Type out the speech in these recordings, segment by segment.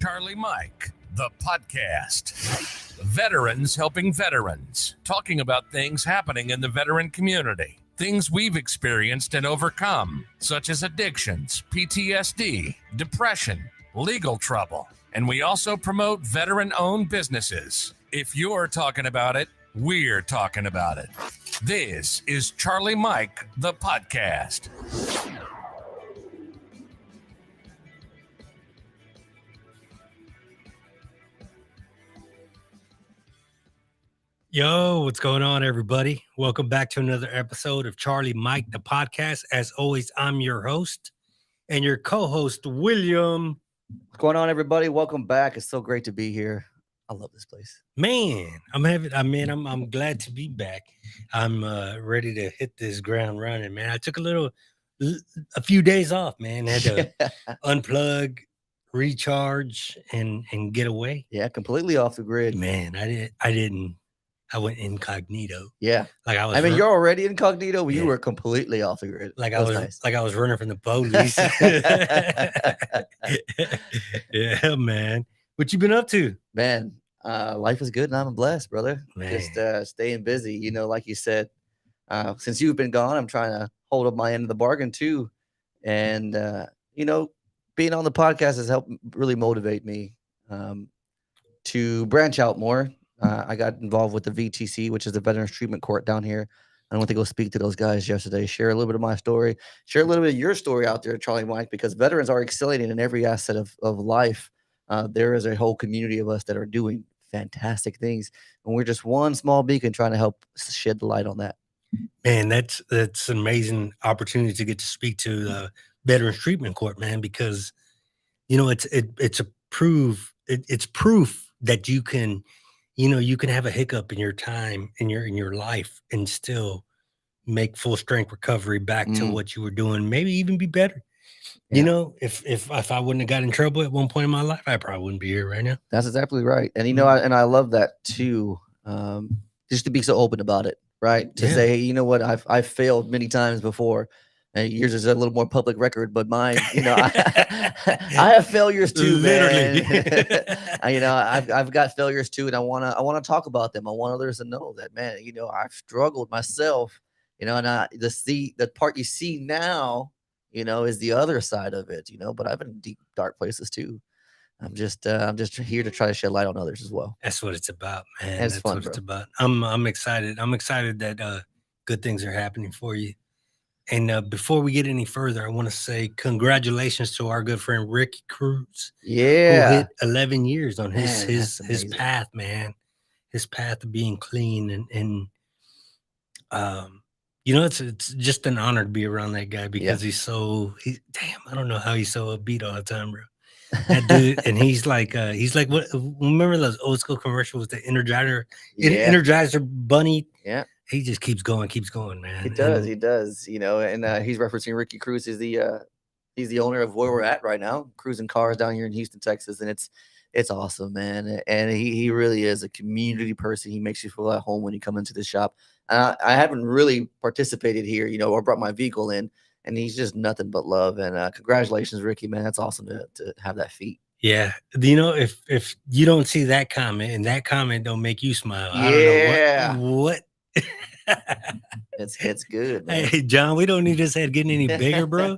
Charlie Mike, the podcast. Veterans helping veterans, talking about things happening in the veteran community, things we've experienced and overcome, such as addictions, PTSD, depression, legal trouble. And we also promote veteran-owned businesses. If you're talking about it, we're talking about it. This is Charlie Mike, the podcast. Yo, what's going on, everybody? Welcome back to another episode of Charlie Mike, the podcast. As always, I'm your host and your co-host, William. What's going on, everybody? Welcome back. It's so great to be here. I love this place. Man, I'm glad to be back. I'm ready to hit this ground running, man. I took a few days off, man. I had to unplug, recharge, and get away. Yeah, completely off the grid. Man, I went incognito. Yeah, like I was. I mean, you're already incognito, but you were completely off the grid. Like I was running from the police. Yeah, man. What you been up to? Man, life is good and I'm blessed, brother. Man. Just staying busy. You know, like you said, since you've been gone, I'm trying to hold up my end of the bargain too. And being on the podcast has helped really motivate me to branch out more. I got involved with the VTC, which is the Veterans Treatment Court down here. I went to go speak to those guys yesterday, share a little bit of my story, share a little bit of your story out there, Charlie Mike, because veterans are excelling in every asset of life. There is a whole community of us that are doing fantastic things, and we're just one small beacon trying to help shed the light on that. Man, that's an amazing opportunity to get to speak to the Veterans Treatment Court, man, because it's proof that you can. You can have a hiccup in your time in your life and still make full strength recovery back to what you were doing, maybe even be better. Yeah. If I wouldn't have got in trouble at one point in my life, I probably wouldn't be here right now. That's exactly right. And I love that too. Just to be so open about it, right? To say, hey, you know what, I've failed many times before. And yours is a little more public record, but mine, I have failures too, literally. Man. I've got failures too, and I wanna talk about them. I want others to know that, man. I've struggled myself. And the part you see now, is the other side of it. But I've been in deep, dark places too. I'm just here to try to shed light on others as well. That's what it's about, man. That's fun, what it's about. I'm excited. I'm excited that good things are happening for you. And before we get any further, I want to say congratulations to our good friend Ricky Cruz. Yeah, who hit 11 years on his path, man. His path of being clean, and it's just an honor to be around that guy because I don't know how he's so upbeat all the time, bro. That dude, and he's like what? Remember those old school commercials with the Energizer Bunny? Yeah. He just keeps going, man. He does. And he's referencing Ricky Cruz. He's the owner of where we're at right now, cruising cars down here in Houston, Texas, and it's awesome, man. And he really is a community person. He makes you feel at home when you come into the shop. I haven't really participated here, or brought my vehicle in, and he's just nothing but love. And congratulations, Ricky, man. That's awesome to have that feat. Yeah, if you don't see that comment and that comment don't make you smile, I don't know what. It's good, man. Hey, John, we don't need this head getting any bigger, bro.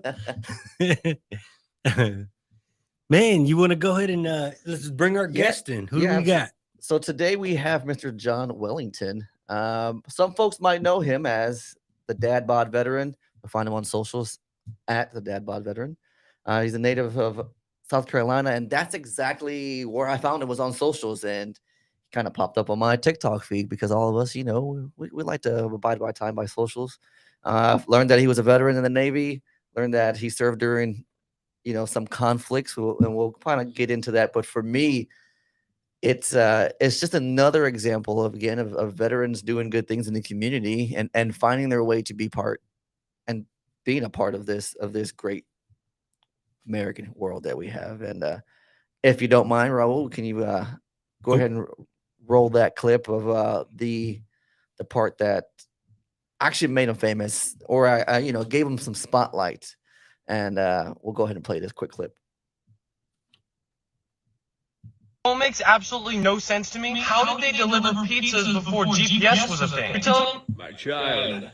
Man, you want to go ahead and let's bring our guest in. Who do we got? So today we have Mr. John Wellington. Some folks might know him as the TheDadbodVeteran. You'll find him on socials at TheDadbodVeteran. He's a native of South Carolina, and that's exactly where I found him, was on socials, and kind of popped up on my TikTok feed because all of us, we like to abide by time by socials. Learned that he was a veteran in the Navy, learned that he served during, some conflicts, and we'll kind of get into that. But for me, it's just another example of veterans doing good things in the community and finding their way to be part and being a part of this great American world that we have. And if you don't mind, Raul, can you go ahead and roll that clip of the part that actually made him famous, or I gave him some spotlight, and we'll go ahead and play this quick clip. It makes absolutely no sense to me. How did they deliver pizzas before GPS was a thing? My child,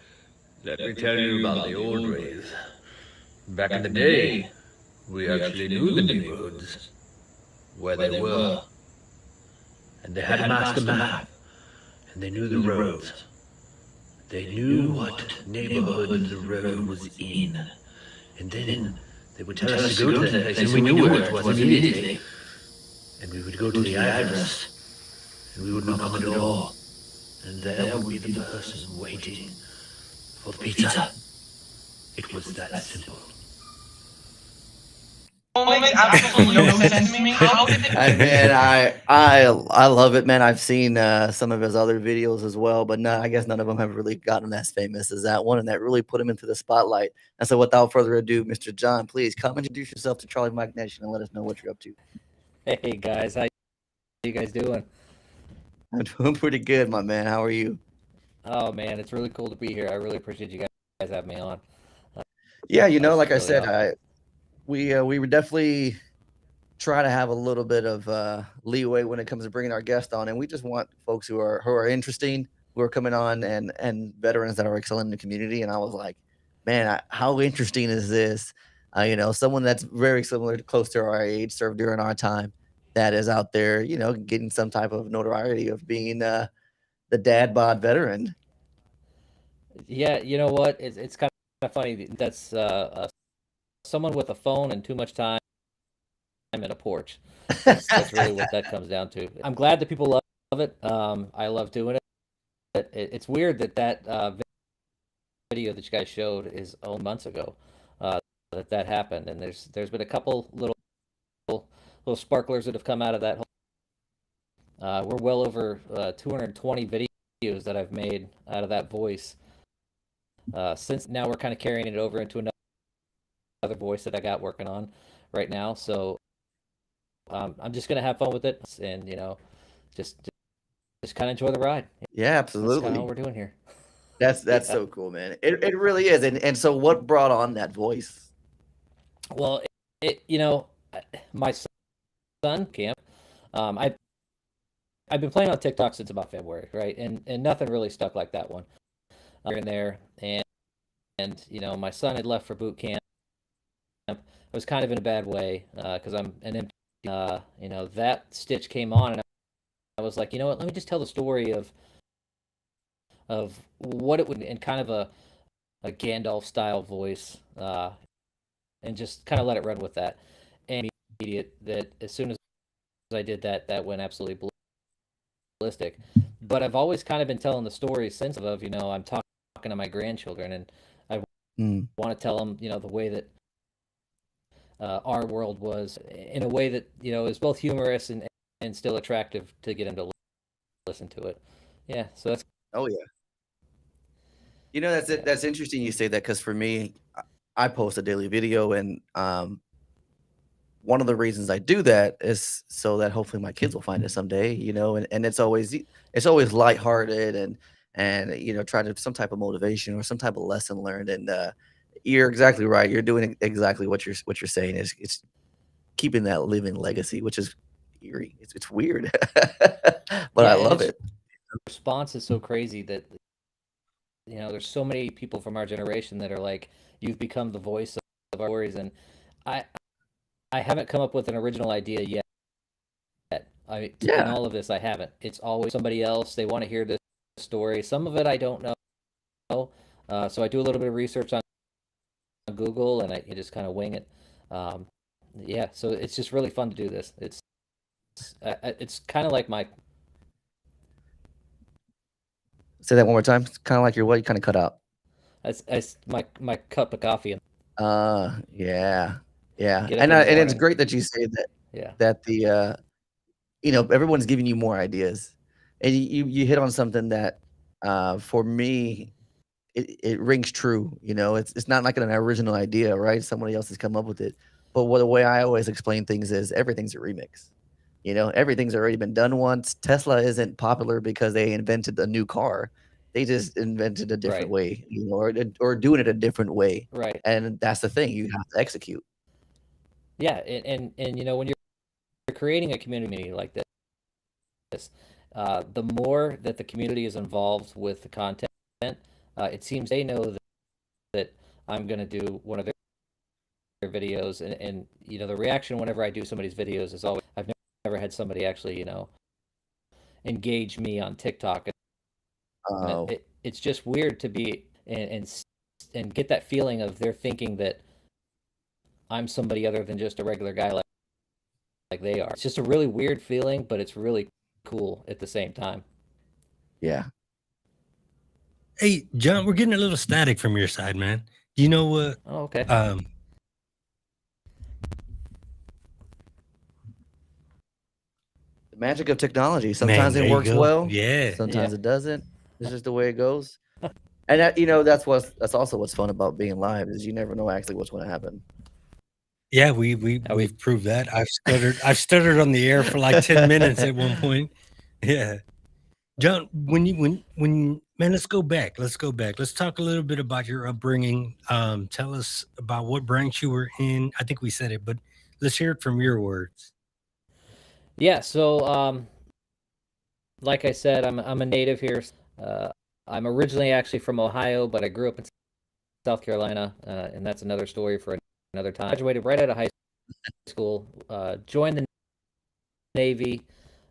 let me tell you about the old ways. Back in the day, we actually knew the neighborhoods, where they were. And they had a master map, and they knew the roads. They knew what neighborhood the road was in. And then they would tell us to go to that place, and we knew where it was immediately. And we would go to the address, and we would knock on the door, and there would be the person waiting for the pizza. It was that simple. It makes absolutely no sense to me. How did they Man, I love it, man. I've seen some of his other videos as well, but no, I guess none of them have really gotten as famous as that one, and that really put him into the spotlight. And so, without further ado, Mr. John, please come introduce yourself to Charlie Mike Nation and let us know what you're up to. Hey guys, how you guys doing? I'm doing pretty good, my man. How are you? Oh man, it's really cool to be here. I really appreciate you guys having me on. Yeah, you know, That's like I really said, awesome. we would definitely try to have a little bit of leeway when it comes to bringing our guest on, and we just want folks who are interesting, who are coming on, and veterans that are excelling in the community. And I was like, man, how interesting is this? You know, someone that's very similar to close to our age, served during our time, that is out there, you know, getting some type of notoriety of being the dad bod veteran. Yeah, you know what? It's kind of funny. That's someone with a phone and too much time and a porch. That's really what that comes down to. I'm glad that people love it. I love doing it. It's weird that video that you guys showed is months ago that happened, and there's been a couple little sparklers that have come out of that. We're well over 220 videos that I've made out of that voice. Since now we're kind of carrying it over into another voice that I got working on right now. So I'm just gonna have fun with it, and you know, just kind of enjoy the ride. Yeah, That's kind of absolutely. what we're doing here. That's Yeah. so cool, man. It really is. And so, what brought on that voice? Well, you know, my son camp. I've been playing on TikTok since about February, right? And nothing really stuck like that one here and there. And you know, my son had left for boot camp. I was kind of in a bad way because I'm an empty. You know, that stitch came on, and I was like, you know what? Let me just tell the story of what it would in kind of a Gandalf style voice, and just kind of let it run with that. And immediate that as soon as I did that, that went absolutely ballistic. But I've always kind of been telling the story since of, you know, I'm talking to my grandchildren, and I want to tell them, you know, the way that our world was in a way that, you know, is both humorous and still attractive to get them to listen to it. Yeah, so that's Oh yeah. You know, that's it. That's interesting you say that, because for me, I post a daily video, and one of the reasons I do that is so that hopefully my kids will find it someday, you know, and it's always lighthearted, and you know, try to some type of motivation or some type of lesson learned. And you're exactly right. You're doing exactly what you're saying. It's keeping that living legacy, which is eerie. It's weird, but I yeah, and love its it. response is so crazy that, you know, there's so many people from our generation that are like, you've become the voice of our stories, and I I haven't come up with an original idea yet. In Yeah. all of this, I haven't. It's always somebody else. They want to hear this story. Some of it I don't know, so I do a little bit of research on Google, and I just kind of wing it. Um, yeah, so it's just really fun to do this. It's kind of like my Say that one more time. It's kind of like your what? You kind of cut out. my cup of coffee. Yeah, yeah, Get up in the and it's morning. great that you say that Yeah. the you know, everyone's giving you more ideas, and you hit on something that for me it rings true. You know, it's not like an original idea, right? Somebody else has come up with it. But the way I always explain things is everything's a remix. You know, everything's already been done once. Tesla isn't popular because they invented a new car. They just invented a different Right. way, you know, or doing it a different way. Right. And that's the thing, you have to execute. Yeah, and you know, when you're creating a community like this, the more that the community is involved with the content, it seems they know that I'm going to do one of their videos, and the reaction whenever I do somebody's videos is always, I've never had somebody actually engage me on TikTok. Oh, It's just weird to be and get that feeling of they're thinking that I'm somebody other than just a regular guy like they are. It's just a really weird feeling, but it's really cool at the same time. yeah. Hey, John, we're getting a little static from your side, man. Do you know what? Oh, okay. The magic of technology. Sometimes Man, it there you works go. well. Yeah. Sometimes Yeah. it doesn't. It's just the way it goes. And that's also what's fun about being live is you never know actually what's going to happen. Yeah, we've proved that. I've stuttered on the air for like 10 minutes at one point. Yeah. John, when man, let's go back. Let's talk a little bit about your upbringing. Tell us about what branch you were in. I think we said it, but let's hear it from your words. Yeah, so like I said, I'm a native here. I'm originally actually from Ohio, but I grew up in South Carolina, and that's another story for another time. Graduated right out of high school, joined the Navy,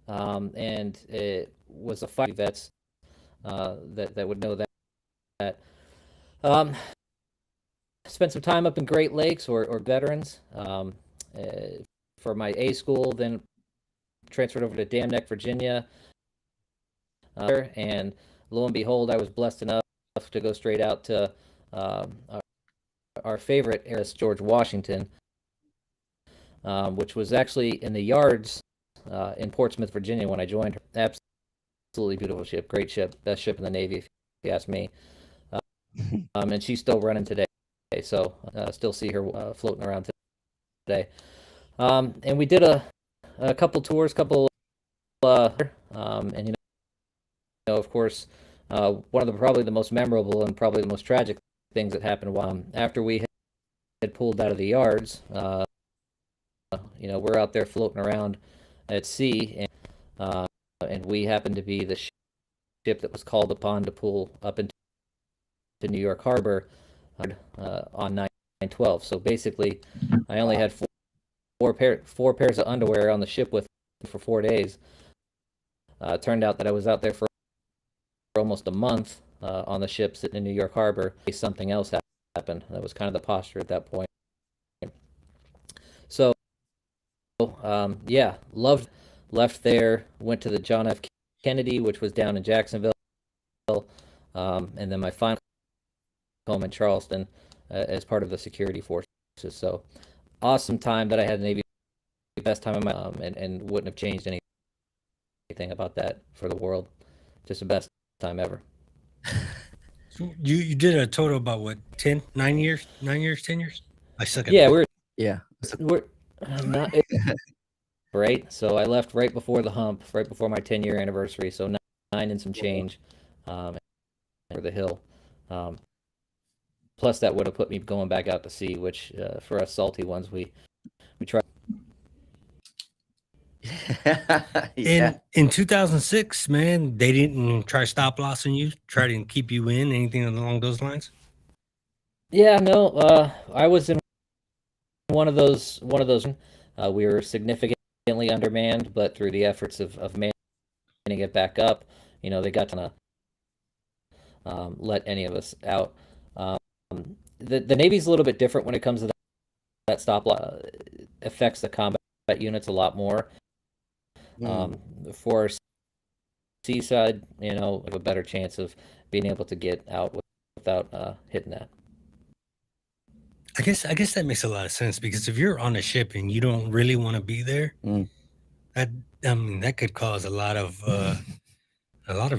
and it was a fight vets that would know that. Spent some time up in Great Lakes or veterans for my A school, then transferred over to Dam Neck, Virginia, and lo and behold, I was blessed enough to go straight out to our favorite area, George Washington, which was actually in the yards in Portsmouth, Virginia when I joined her. Absolutely beautiful ship, great ship, best ship in the Navy, if you ask me. And she's still running today, so still see her floating around today. And we did a couple tours, and of course, one of probably the most memorable and probably the most tragic things that happened after we had pulled out of the yards. We're out there floating around at sea, and we happened to be the ship that was called upon to pull up into New York Harbor on 9/12. So basically, I only had four pairs of underwear on the ship with for 4 days. Turned out that I was out there for almost a month on the ship sitting in New York Harbor. Something else happened. That was kind of the posture at that point. So, left there, went to the John F. Kennedy, which was down in Jacksonville, and then my final home in Charleston as part of the security forces. So, awesome time that I had in the Navy, best time of my and wouldn't have changed anything about that for the world. Just the best time ever. So you did a total about what, 9 years, 10 years? I suck at Yeah, that. we're not right. So I left right before the hump, right before my 10-year anniversary. So 9 and some change for the hill. Plus that would have put me going back out to sea, which for us salty ones, we try. Yeah. In 2006, man, they didn't try stop lossing you, try to keep you in, anything along those lines? Yeah, no, I was in one of those. We were significantly undermanned, but through the efforts of manning it back up, they got to let any of us out. The Navy's a little bit different when it comes to that stop loss. Affects the combat units a lot more. For seaside, have a better chance of being able to get out without hitting that. I guess that makes a lot of sense, because if you're on a ship and you don't really want to be there, that could cause a lot of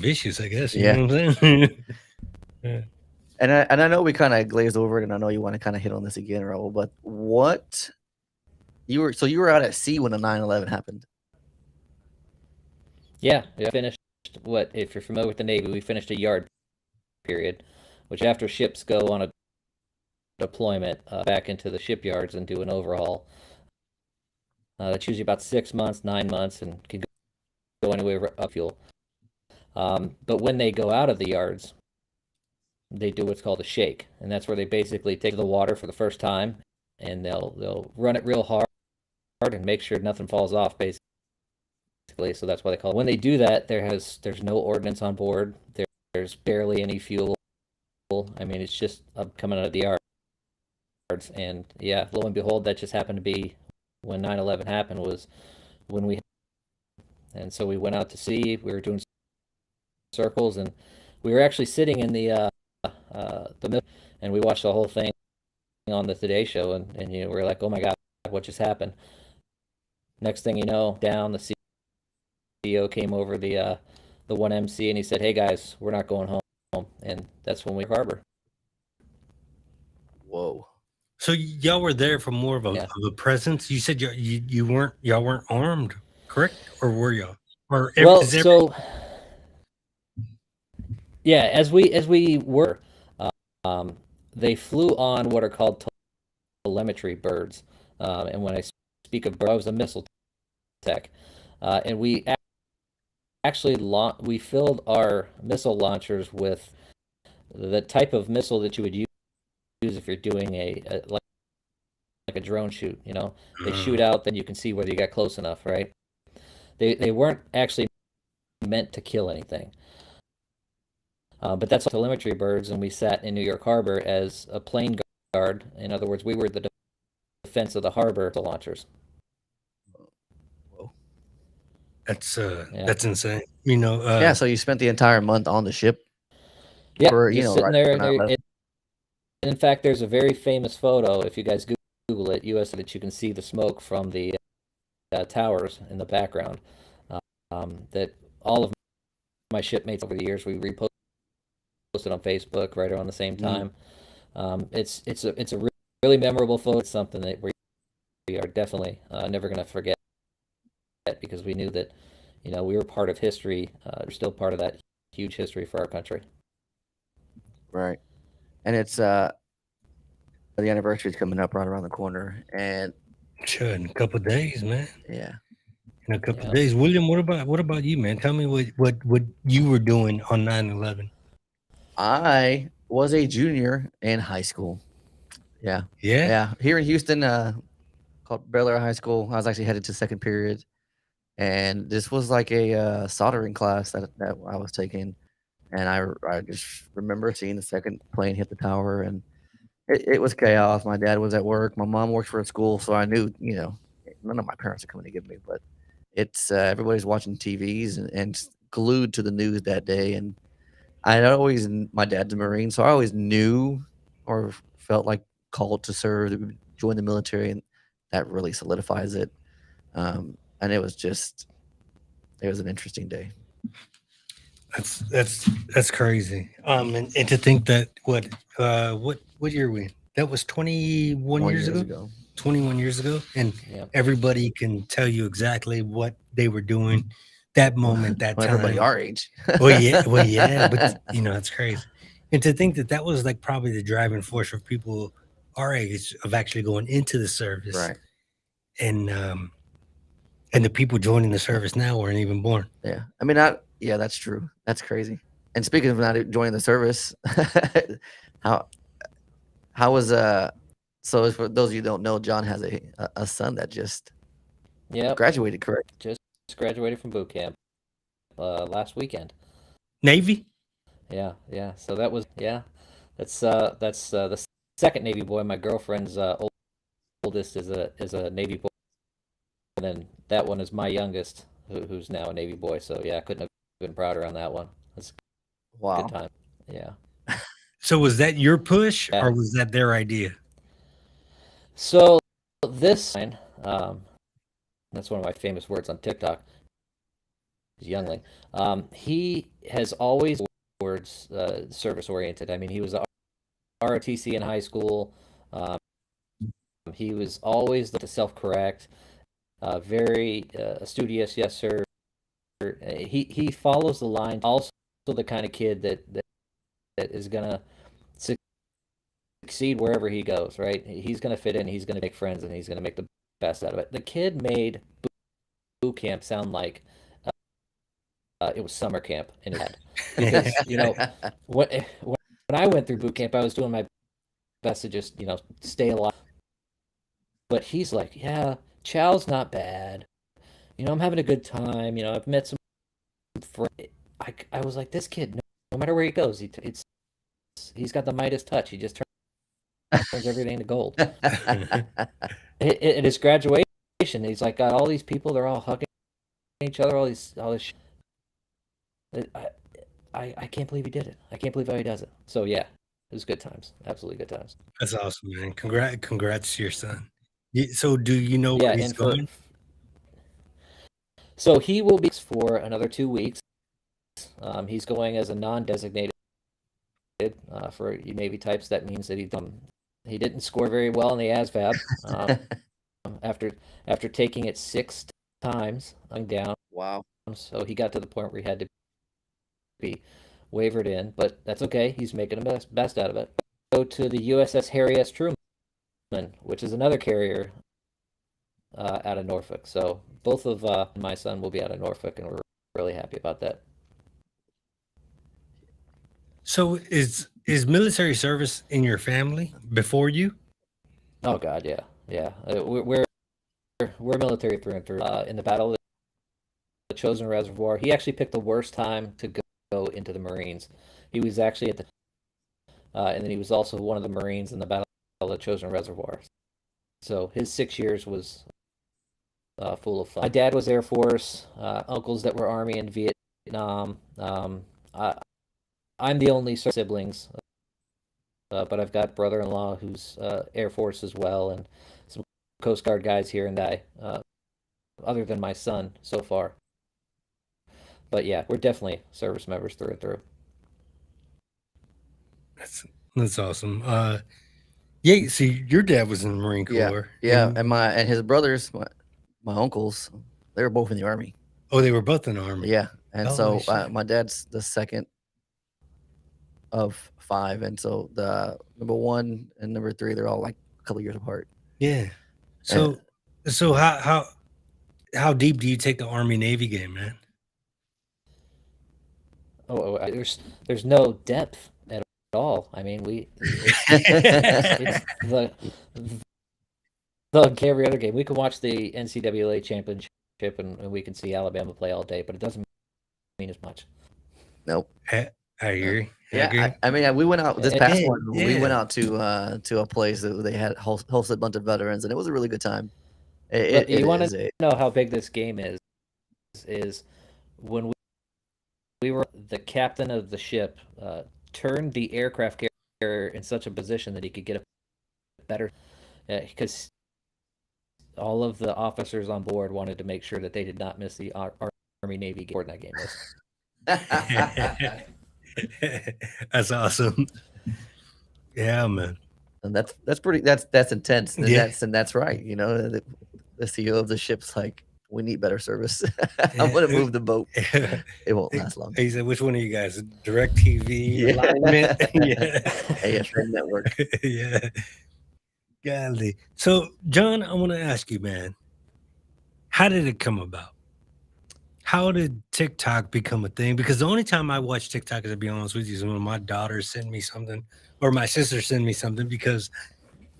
issues, I guess. You know what I'm saying? Yeah. And I know we kind of glazed over it, and I know you want to kind of hit on this again, Raul, but you were out at sea when the 9/11 happened. Yeah, we finished if you're familiar with the Navy, we finished a yard period, which after ships go on a deployment back into the shipyards and do an overhaul, That's usually about 6 months, 9 months, and can go anywhere up fuel. But when they go out of the yards, they do what's called a shake, and that's where they basically take the water for the first time, and they'll run it real hard and make sure nothing falls off, basically. So that's why they call it. When they do that, there's no ordnance on board. There's barely any fuel. I mean, it's just coming out of the yards, and yeah, lo and behold, that just happened to be when 9/11 happened. Was when and so we went out to sea. We were doing circles, and we were actually sitting in the middle, and we watched the whole thing on the Today Show, and we were like, oh my God, what just happened? Next thing you know, down the CEO came over the 1MC, and he said, hey guys, we're not going home, and that's when we harbor. Whoa. So y'all were there for more of a, Yeah. of a presence. You said y'all weren't armed, correct? Or were y'all? Or Well, so yeah, as we were, they flew on what are called telemetry birds, and when I speak of birds, I was a missile tech, and we actually we filled our missile launchers with the type of missile that you would use if you're doing like a drone shoot. They shoot out, then you can see whether you got close enough, right? They weren't actually meant to kill anything. But that's telemetry birds, and we sat in New York Harbor as a plane guard. In other words, we were the defense of the harbor launchers. Whoa. That's insane. Yeah, so you spent the entire month on the ship? Yeah, For, just sitting there. In fact, there's a very famous photo, if you guys Google it, US, that you can see the smoke from the towers in the background. That all of my shipmates over the years, we reposted on Facebook right around the same time. It's a really memorable photo. It's something that we are definitely never going to forget, because we knew that we were part of history. We're still part of that huge history for our country. Right. And it's the anniversary is coming up right around the corner, and sure, in a couple of days, man. Yeah. In a couple of days. William, what about you, man? Tell me what you were doing on 9/11. I was a junior in high school. Yeah. Here in Houston, called Bel Air High School. I was actually headed to second period, and this was like a soldering class that I was taking, and I just remember seeing the second plane hit the tower, and it was chaos. My dad was at work. My mom worked for a school, so I knew, none of my parents are coming to get me, but it's everybody's watching TVs and glued to the news that day. And my dad's a Marine, so I always knew or felt like called to serve, to join the military, and that really solidifies it. And it was an interesting day. That's crazy. And to think that what year are we in? That was 21 years ago. 21 years ago, and everybody can tell you exactly what they were doing that moment, that time. Everybody our age. well, yeah, but it's crazy. And to think that was like probably the driving force for people our age of actually going into the service, Right? And the people joining the service now weren't even born. Yeah, I mean, that's true. That's crazy. And speaking of not joining the service, how was so for those of you who don't know, John has a son that just graduated, correct? Just graduated from boot camp last weekend. Navy? Yeah. So that was that's the second Navy boy. My girlfriend's oldest is a Navy boy, and then that one is my youngest, who's now a Navy boy. So yeah, I couldn't have been prouder on that one. That's wow. Good time. Yeah. So was that your push or was that their idea? So this sign, that's one of my famous words on TikTok. Youngling. He has always words service oriented. I mean, he was a ROTC in high school. He was always to self correct. Very studious, yes sir. He follows the line. Also, the kind of kid that is gonna succeed wherever he goes. Right? He's gonna fit in. He's gonna make friends, and he's gonna make the best out of it. The kid made boot camp sound like it was summer camp in his head. Because, when I went through boot camp, I was doing my best to just, stay alive. But he's like, yeah, chow's not bad. I'm having a good time. I've met some friends. I was like, this kid, no matter where he goes, he's got the Midas touch. He just turns everything to gold. At his graduation, he's like got all these people. They're all hugging each other. All this. I can't believe he did it. I can't believe how he does it. So yeah, it was good times. Absolutely good times. That's awesome, man. Congrats to your son. So do you know Yeah, where he's and going? so he will be for another 2 weeks. He's going as a non-designated for Navy types. That means that he didn't score very well in the ASVAB after taking it 6 times down. Wow. So he got to the point where he had to be wavered in, but that's okay. He's making the best out of it. Go to the USS Harry S. Truman, which is another carrier out of Norfolk. So both of my son will be out of Norfolk, and we're really happy about that. So is military service in your family before you? Oh God, yeah. We're military through and through. In the Battle of the Chosin Reservoir, he actually picked the worst time to go into the Marines. He was actually at and then he was also one of the Marines in the Battle of the Chosin Reservoir. So his 6 years was full of fun. My dad was Air Force. Uncles that were Army and Vietnam. I'm the only siblings, but I've got brother-in-law who's Air Force as well, and some Coast Guard guys here and there. Other than my son so far. But yeah, we're definitely service members through and through. That's awesome. Yeah. See, your dad was in the Marine Corps. Yeah, and his brothers, my uncles, they were both in the Army. Oh, they were both in the Army. Yeah, and Holy so shit. my dad's the second of 5, and so the number 1 and number 3, they're all like a couple years apart. Yeah. So how deep do you take the Army Navy game, man? There's no depth at all. I mean, it's the every other game. We can watch the NCAA championship and we can see Alabama play all day, but it doesn't mean as much. Nope. I agree. Yeah, I mean, we went out this past one. Yeah. We went out to a place that they had hosted a bunch of veterans, and it was a really good time. You want to know how big this game is? Is when we were the captain of the ship turned the aircraft carrier in such a position that he could get a better, because all of the officers on board wanted to make sure that they did not miss the Army Navy game that game was. That's awesome. Yeah, man. And that's pretty. That's intense. And Yeah. that's right. The CEO of the ship's like, we need better service. I'm gonna move the boat. It won't last long. He said, "Which one of you guys? DirecTV alignment?" Yeah. AFN network. Yeah. Golly. So, John, I want to ask you, man, how did it come about? How did TikTok become a thing? Because the only time I watch TikTok, to be honest with you, is when my daughter sent me something or my sister sent me something, because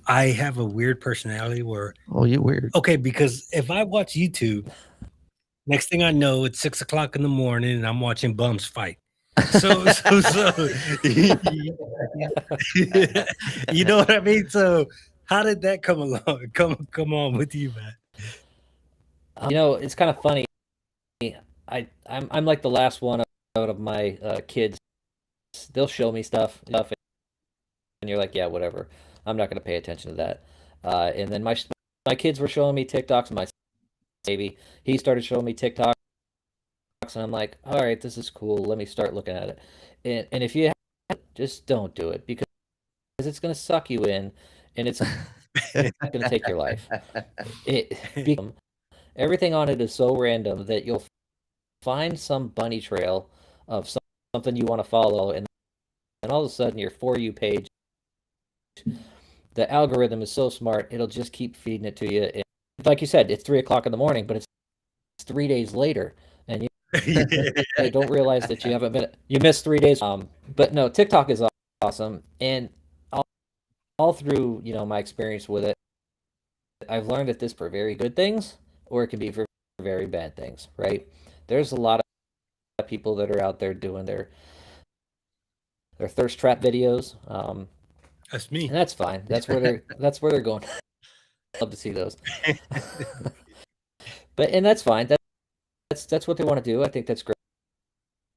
I have a weird personality where, Oh, you're weird. okay, because if I watch YouTube, next thing I know, it's 6 o'clock in the morning and I'm watching bums fight. So you know what I mean? So how did that come along? Come on with you, man. It's kind of funny. I'm like the last one out of my kids. They'll show me stuff, and you're like, yeah, whatever. I'm not going to pay attention to that. And then my kids were showing me TikToks. My baby, he started showing me TikToks, and I'm like, all right, this is cool. Let me start looking at it. And if you just don't do it, because it's going to suck you in, and it's going to take your life. Everything on it is so random that you'll find some bunny trail of something you want to follow, and all of a sudden your For You page, the algorithm is so smart, it'll just keep feeding it to you, like you said, it's 3 o'clock in the morning, but it's 3 days later, and you don't realize that you missed 3 days. But no, TikTok is awesome, and all through my experience with it, I've learned that this for very good things, or it can be for very bad things. Right? There's a lot of people that are out there doing their thirst trap videos. That's me. And that's fine. That's where they're going. Love to see those. And that's fine. That's what they want to do. I think that's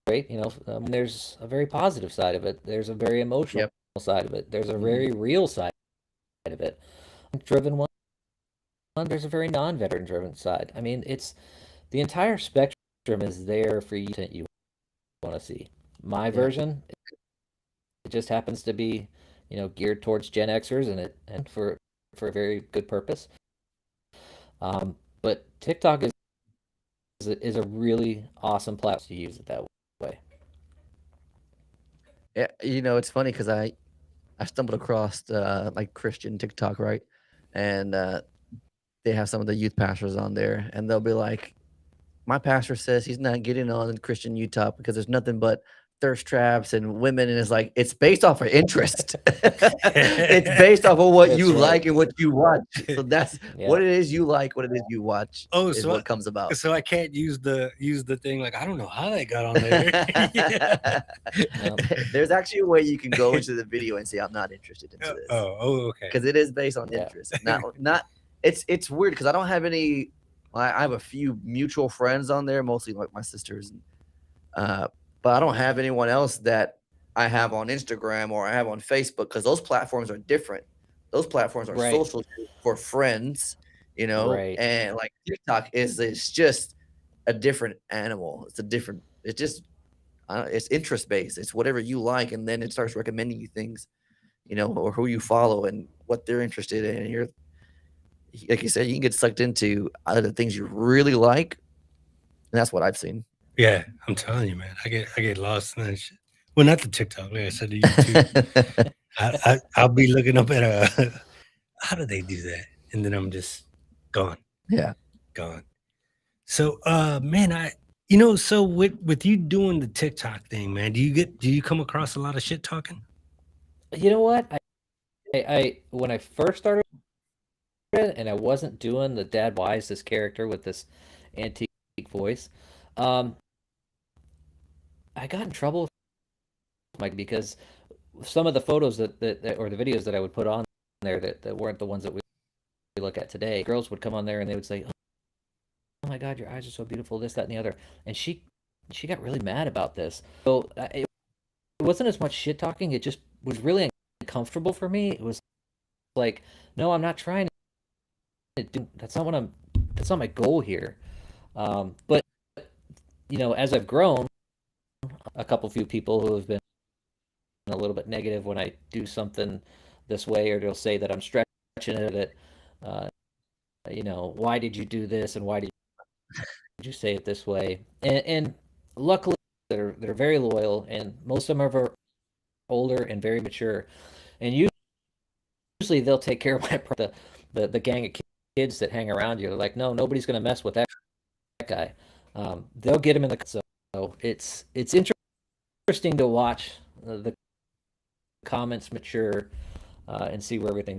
great. There's a very positive side of it. There's a very emotional side of it. There's a very real side of it. Driven one. There's a very non-veteran driven side. I mean, it's the entire spectrum is there for you want to see. My version, it just happens to be, geared towards Gen Xers and for a very good purpose. But TikTok is a really awesome platform to use it that way. Yeah, it's funny because I stumbled across like Christian TikTok, right? And they have some of the youth pastors on there, and they'll be like, "My pastor says he's not getting on Christian Utah because there's nothing but thirst traps and women," and it's like it's based off of interest. It's based off of what That's you right. like and what you watch. So that's Yeah. what it is you like, what it is you watch. Oh, is so what comes about. So I can't use the thing like I don't know how they got on there. No. There's actually a way you can go into the video and say, "I'm not interested into this," okay. because it is based on Yeah. interest. Not. It's weird because I don't have any. I have a few mutual friends on there, mostly like my sisters, but I don't have anyone else that I have on Instagram or I have on Facebook because those platforms are different. Those platforms are Right. social for friends, Right. and like TikTok it's just a different animal. It's just it's interest based. It's whatever you like, and then it starts recommending you things, or who you follow and what they're interested in. And you're, like you said, you can get sucked into other things you really like, and that's what I've seen. Yeah, I'm telling you, man. I get lost in that shit. Well, not the TikTok. Like I said, the YouTube. I'll be looking up at how do they do that? And then I'm just gone. Yeah. Gone. So man, so with you doing the TikTok thing, man, do you come across a lot of shit talking? You know what? I when I first started it and I wasn't doing the Dad Wise, this character with this antique voice, I got in trouble with Mike because some of the photos that or the videos that I would put on there that weren't the ones that we look at today, girls would come on there and they would say, "Oh my God, your eyes are so beautiful," this, that, and the other. And she got really mad about this. So it wasn't as much shit talking. It just was really uncomfortable for me. It was like, no, I'm not trying to do. That's not my goal here. But as I've grown, a few people who have been a little bit negative when I do something this way, or they'll say that I'm stretching it. That why did you do this, and why did you say it this way? And luckily, they're very loyal, and most of them are older and very mature, and usually they'll take care of the gang of kids that hang around you. They're like, no, nobody's going to mess with that guy. They'll get him in the. So it's interesting to watch the comments mature and see where everything.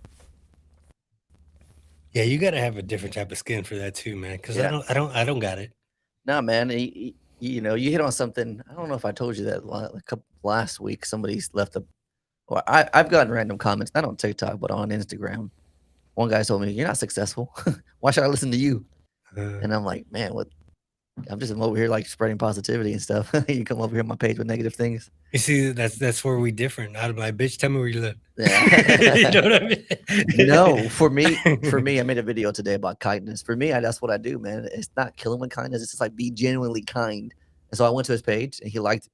Yeah, you got to have a different type of skin for that too, man. Because Yeah. I don't got it. No, man. You hit on something. I don't know if I told you that last week. Somebody's left I've gotten random comments, not on TikTok, but on Instagram. One guy told me, "You're not successful. Why should I listen to you?" And I'm like, man, what? I'm just over here like spreading positivity and stuff. You come over here on my page with negative things. You see, that's where we different. I'd be like, bitch, tell me where you live. Yeah. You know what I mean? No, for me, I made a video today about kindness. For me, that's what I do, man. It's not killing with kindness. It's just like be genuinely kind. And so I went to his page, and he liked.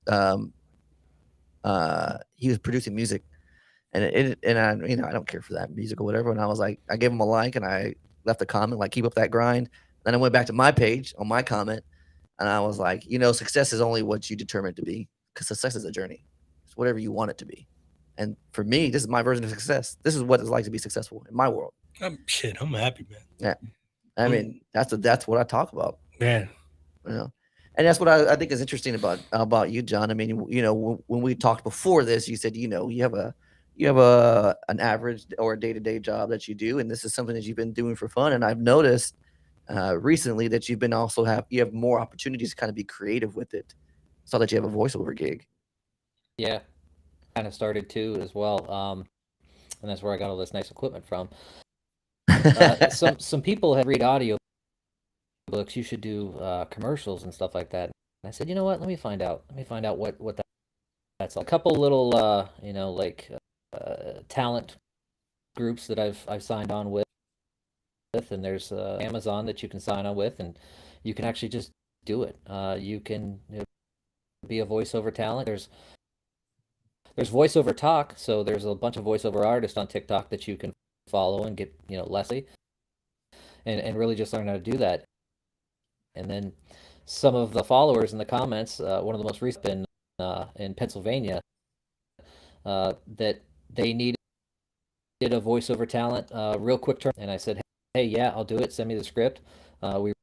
He was producing music, and I don't care for that music or whatever. And I was like, I gave him a like, and I left a comment like, "Keep up that grind." Then I went back to my page on my comment, and I was like, success is only what you determine it to be, because success is a journey. It's whatever you want it to be. And for me, this is my version of success. This is what it's like to be successful in my world. I'm happy, man. Yeah. I mean, that's what I talk about. Yeah. You know, and that's what I think is interesting about you, John. I mean, you know, when we talked before this, you said, you know, you have an average or a day-to-day job that you do, and this is something that you've been doing for fun. And I've noticed recently that you've been you have more opportunities to kind of be creative with it. Saw that you have a voiceover gig. Yeah, kind of started too as well. And that's where I got all this nice equipment from. Some people have read audio books. You should do commercials and stuff like that. And I said, you know what? Let me find out. Let me find out what that's like. A couple little you know, like talent groups that I've signed on with, and there's Amazon that you can sign on with, and you can actually just do it. You can be a voiceover talent. There's voiceover talk, so there's a bunch of voiceover artists on TikTok that you can follow and get, you know, Leslie, and really just learn how to do that. And then some of the followers in the comments, one of the most recent in Pennsylvania, that they needed a voiceover talent, real quick turn, and I said, hey, yeah, I'll do it. Send me the script. We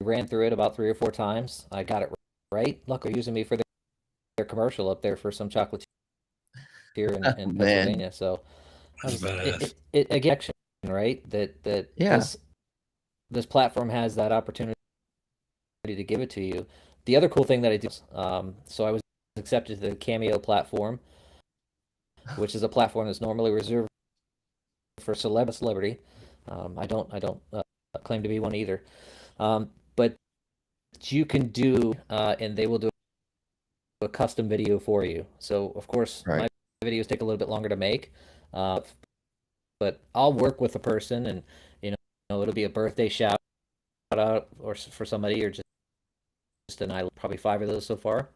ran through it about 3 or 4 times. I got it right. Look, they're using me for their commercial up there for some chocolate here in Pennsylvania. So it again, right? That Yeah. This platform has that opportunity to give it to you. The other cool thing that I do, so I was accepted to the Cameo platform, which is a platform that's normally reserved for celebrity. I don't claim to be one either, but you can do, and they will do a custom video for you. So of course, Right. my videos take a little bit longer to make, but I'll work with a person, and you know, it'll be a birthday shout out or for somebody, or just an I probably 5 of those so far,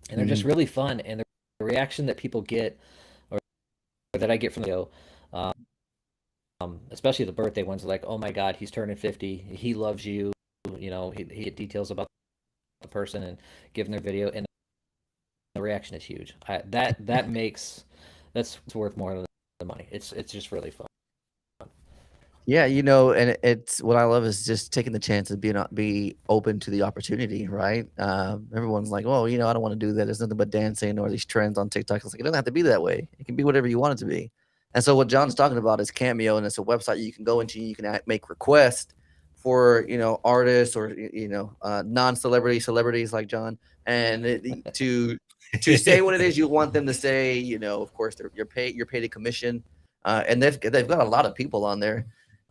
and they're just really fun. And the reaction that people get, or that I get from the video, especially the birthday ones, like, oh my God, he's turning 50, he loves you. You know, he get details about the person and giving their video, and the reaction is huge. That makes that's worth more than the money. It's just really fun. Yeah, you know, and it's what I love is just taking the chance to be open to the opportunity, right? Everyone's like, "Oh, you know, I don't want to do that. There's nothing but dancing or these trends on TikTok." It's like it doesn't have to be that way. It can be whatever you want it to be. And so what John's talking about is Cameo, and it's a website you can go into. You can make requests for, you know, artists or you know, non-celebrity celebrities like John, and to say what it is you want them to say. You know, of course, you're paid a commission, and they've got a lot of people on there.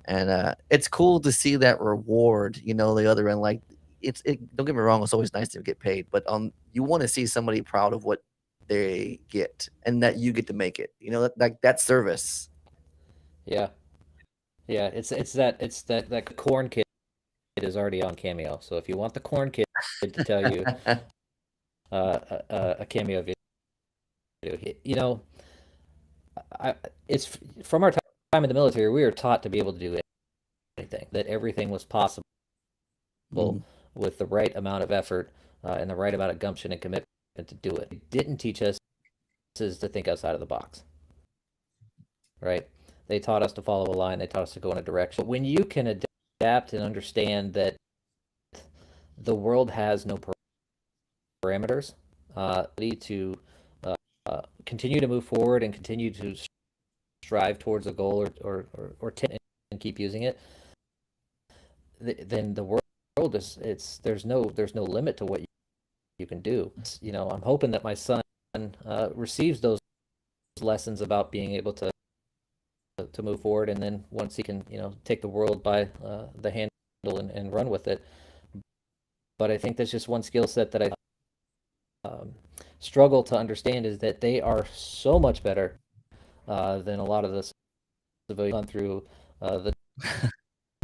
And it's cool to see that reward, you know, the other end. Like don't get me wrong, it's always nice to get paid, but you want to see somebody proud of what they get and that you get to make it. You know, that service. Yeah, yeah. It's that corn kid is already on Cameo. So if you want the corn kid to tell you a Cameo video, you know, it's from our time in the military. We were taught to be able to do anything. That everything was possible with the right amount of effort and the right amount of gumption and commitment to do it. It didn't teach us is to think outside of the box, right? They taught us to follow a line. They taught us to go in a direction. But when you can adapt and understand that the world has no parameters, to continue to move forward and continue to strive towards a goal or and keep using it, then the world is there's no limit to what you can do. You know, I'm hoping that my son receives those lessons about being able to move forward, and then once he can, you know, take the world by the handle and run with it. But I think that's just one skill set that I struggle to understand, is that they are so much better than a lot of the civilians gone through the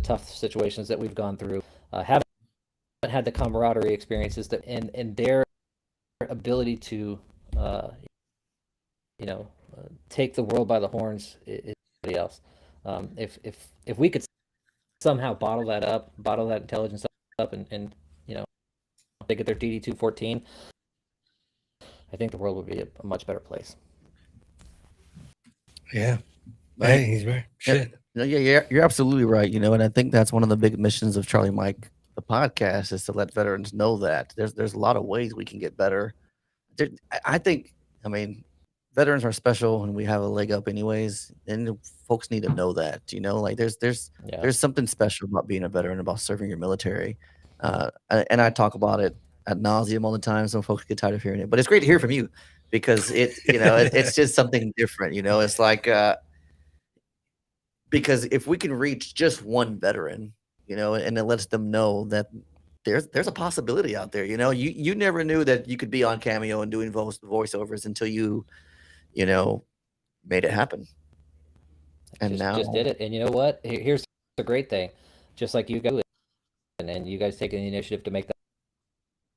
tough situations that we've gone through, haven't had the camaraderie experiences that and their ability to you know, take the world by the horns is somebody else. If we could somehow bottle that intelligence up, and you know, they get their DD-214, I think the world would be a much better place. Yeah. Right. Hey, he's right. Shit. No, yeah, you're absolutely right. And I think that's one of the big missions of Charlie Mike, the podcast, is to let veterans know that there's a lot of ways we can get better. I think, I mean, veterans are special and we have a leg up anyways, and folks need to know that. Like Yeah. there's something special about being a veteran, about serving your military. And I talk about it ad nauseum all the time. Some folks get tired of hearing it, but it's great to hear from you because it's just something different. It's like because if we can reach just one veteran, and it lets them know that there's a possibility out there. You never knew that you could be on Cameo and doing voiceovers until you know made it happen. And Just did now, it. And you know what? Here's the great thing. Just like you guys, and you guys taking the initiative to make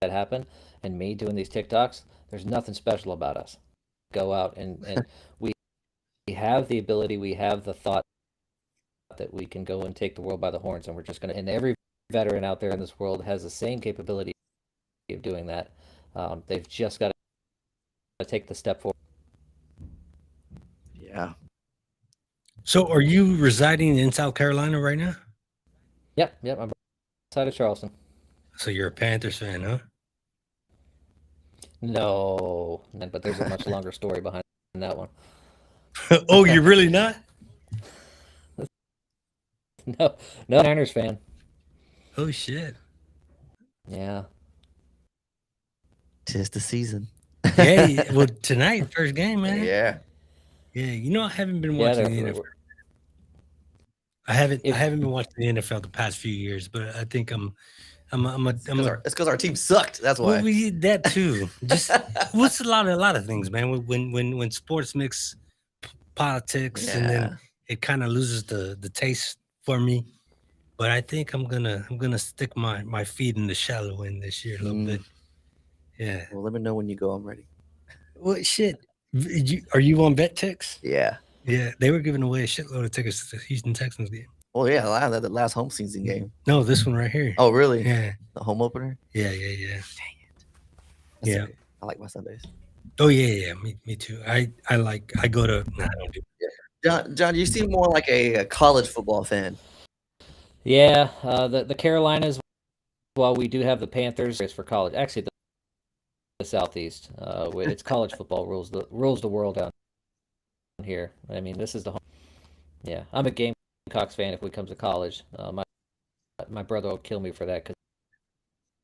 that happen, and me doing these TikToks, there's nothing special about us. Go out and we have the ability, we have the thought that we can go and take the world by the horns, and we're just gonna. And every veteran out there in this world has the same capability of doing that. They've just got to take the step forward. yeah, So, are you residing in South Carolina right now? Yep, I'm outside of Charleston. So you're a Panthers fan, huh? No, but there's a much longer story behind that one. Oh, you're really not? No, Niners fan. Oh shit. Yeah. 'tis the season. Yeah. Well, tonight, first game, man. Yeah. Yeah. I haven't been Yeah, watching the NFL. I haven't been watching the NFL the past few years, but I think It's because our team sucked. That's why. Well, we that too. Just what's a lot of things, man. When sports mix politics, and then it kind of loses the taste for me. But I think I'm gonna stick my feet in the shallow end this year a little bit. Yeah. Well, let me know when you go. I'm ready. Well, shit. Are you on VetTix? Yeah. Yeah, they were giving away a shitload of tickets to the Houston Texans game. Well, yeah, the last home season game. No, this one right here. Oh, really? Yeah. The home opener? Yeah. Dang it. That's Yeah. okay. I like my Sundays. Oh yeah. Me too. I go to. Nah, I don't do. John, you seem more like a college football fan. Yeah, the Carolinas, while we do have the Panthers for college, actually the Southeast, it's college football rules the world down here. I mean, this is the home. Yeah, I'm a Gamecocks fan if we come to college. My brother will kill me for that because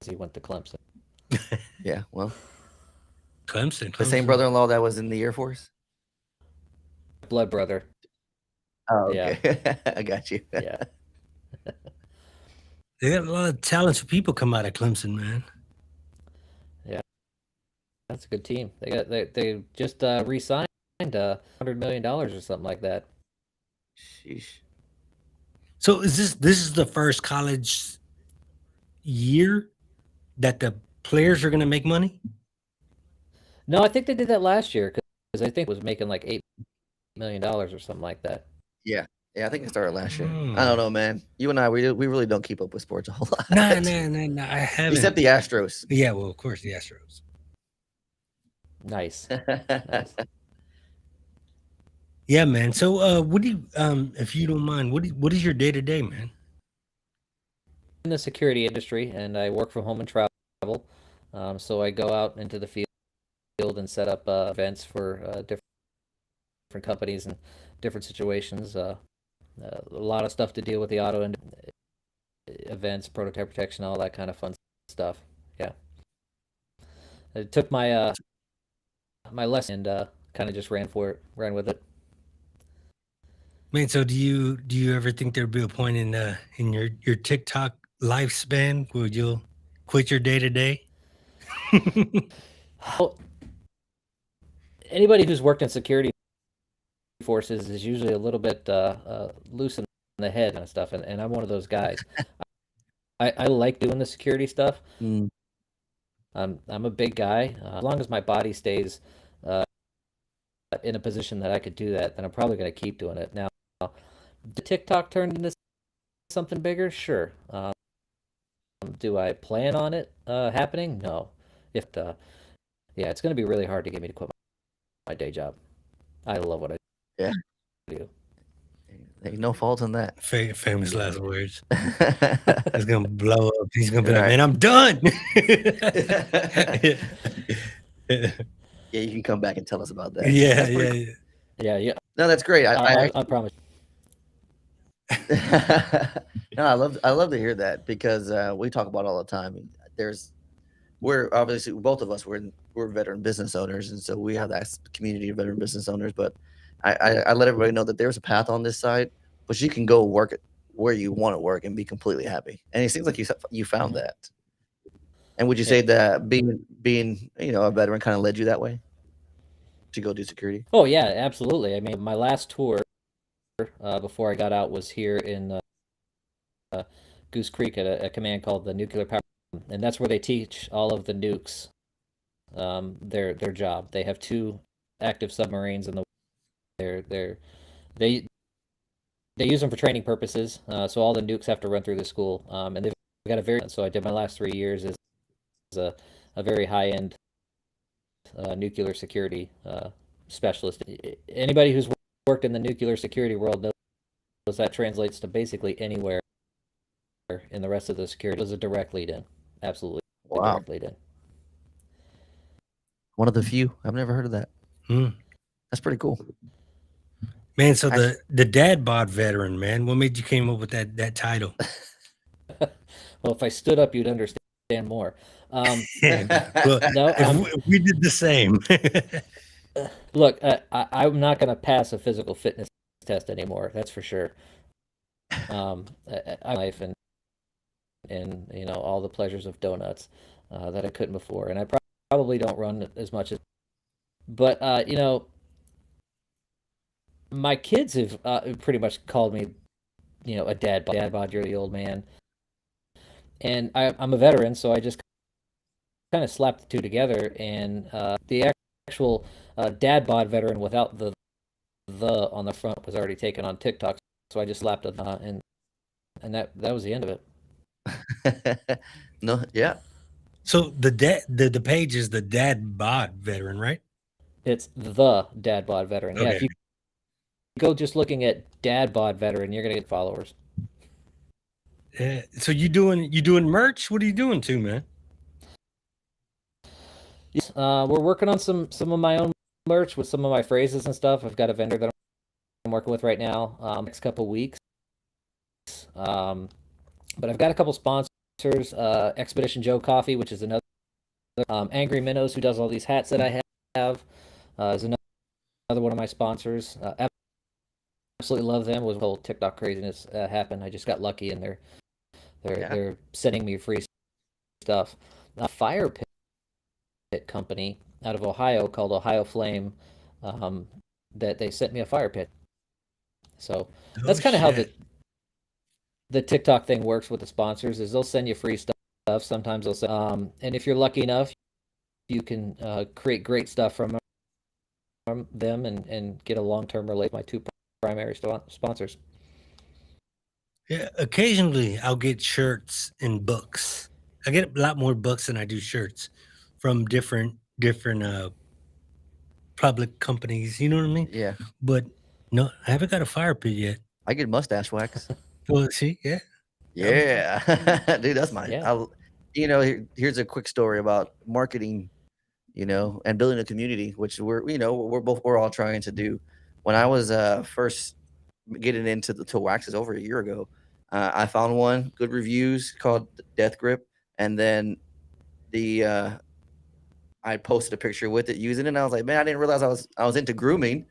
he went to Clemson. Yeah, well, Clemson. the same brother-in-law that was in the Air Force. Blood brother. Oh, okay. Yeah. I got you. Yeah. They got a lot of talented people come out of Clemson, man. Yeah, that's a good team. They just re-signed $100 million or something like that. Sheesh. So this is the first college year that the players are going to make money? No, I think they did that last year because I think it was making like $8 million or something like that. Yeah, I think it started last year. I don't know, man. You and I, we really don't keep up with sports a whole lot. No, I haven't. Except the Astros. Yeah, well, of course, the Astros. Nice. Yeah, man. So, what do you, if you don't mind, what is your day to day, man? In the security industry, and I work from home and travel. So I go out into the field and set up events for different companies and different situations. A lot of stuff to deal with the auto events, prototype protection, all that kind of fun stuff. Yeah. I took my my lesson and kind of just ran with it. Man, so do you ever think there'd be a point in your TikTok lifespan where you'll quit your day to day? Anybody who's worked in security forces is usually a little bit loose in the head and stuff, and I'm one of those guys. I like doing the security stuff. I'm a big guy. As long as my body stays in a position that I could do that, then I'm probably going to keep doing it. Now, did TikTok turn into something bigger? Sure. Do I plan on it happening? No. Yeah, it's going to be really hard to get me to quit my day job. I love what I do. Ain't no fault in that. Famous last words. It's gonna blow up. He's gonna be like, "Man, I'm done." Yeah, you can come back and tell us about that. Yeah, That's pretty yeah, cool. Yeah. No, that's great. I promise. No, I love to hear that because we talk about it all the time. And we're obviously both of us we're veteran business owners, and so we have that community of veteran business owners. But I let everybody know that there's a path on this side, but you can go work it where you want to work and be completely happy. And it seems like you found that. And would you say that being a veteran kind of led you that way to go do security? Oh yeah, absolutely. I mean, my last tour before I got out was here in Goose Creek at a command called the Nuclear Power, and that's where they teach all of the nukes their job. They have 2 active submarines in the they use them for training purposes. So all the nukes have to run through the school, and they've got a very. So I did my last 3 years as a very high end nuclear security specialist. Anybody who's worked in the nuclear security world knows that translates to basically anywhere in the rest of the security. It was a direct lead in. Absolutely. Wow. Direct lead in. One of the few. I've never heard of that. That's pretty cool. Man, so the dad bod veteran, man, what made you came up with that title? Well, if I stood up, you'd understand more. Well, No, if we did the same. look, I'm not going to pass a physical fitness test anymore. That's for sure. Life and all the pleasures of donuts that I couldn't before, and I probably don't run as much as. But my kids have pretty much called me, a dad bod. You're the old man, and I'm a veteran, so I just kind of slapped the 2 together, and the actual dad bod veteran without the on the front was already taken on TikTok, so I just slapped it and that was the end of it. No, yeah. So the page is the dad bod veteran, right? It's the dad bod veteran. Okay. Yeah, if you go just looking at dad bod veteran, you're gonna get followers. Yeah. So you doing merch? What are you doing too, man? Yes, we're working on some of my own merch with some of my phrases and stuff. I've got a vendor that I'm working with right now. Next couple weeks. But I've got a couple sponsors. Expedition Joe Coffee, which is another. Angry Minnows, who does all these hats that I have, is another one of my sponsors. Absolutely love them. With the whole TikTok craziness happened, I just got lucky, and they're sending me free stuff. A fire pit company out of Ohio called Ohio Flame, that they sent me a fire pit. So that's kind of how the TikTok thing works with the sponsors. Is they'll send you free stuff. Sometimes they'll send, and if you're lucky enough, you can create great stuff from them and get a long-term relationship. My 2 primary sponsors. Yeah, occasionally I'll get shirts and books. I get a lot more books than I do shirts from different public companies. You know what I mean? Yeah. But no, I haven't got a fire pit yet. I get mustache wax. Well, see, yeah. Yeah. Dude, that's mine. Yeah. Here's a quick story about marketing, and building a community, which we're all trying to do. When I was first getting into the waxes over a year ago, I found one, good reviews, called Death Grip, and then I posted a picture with it using it, and I was like, man, I didn't realize I was into grooming.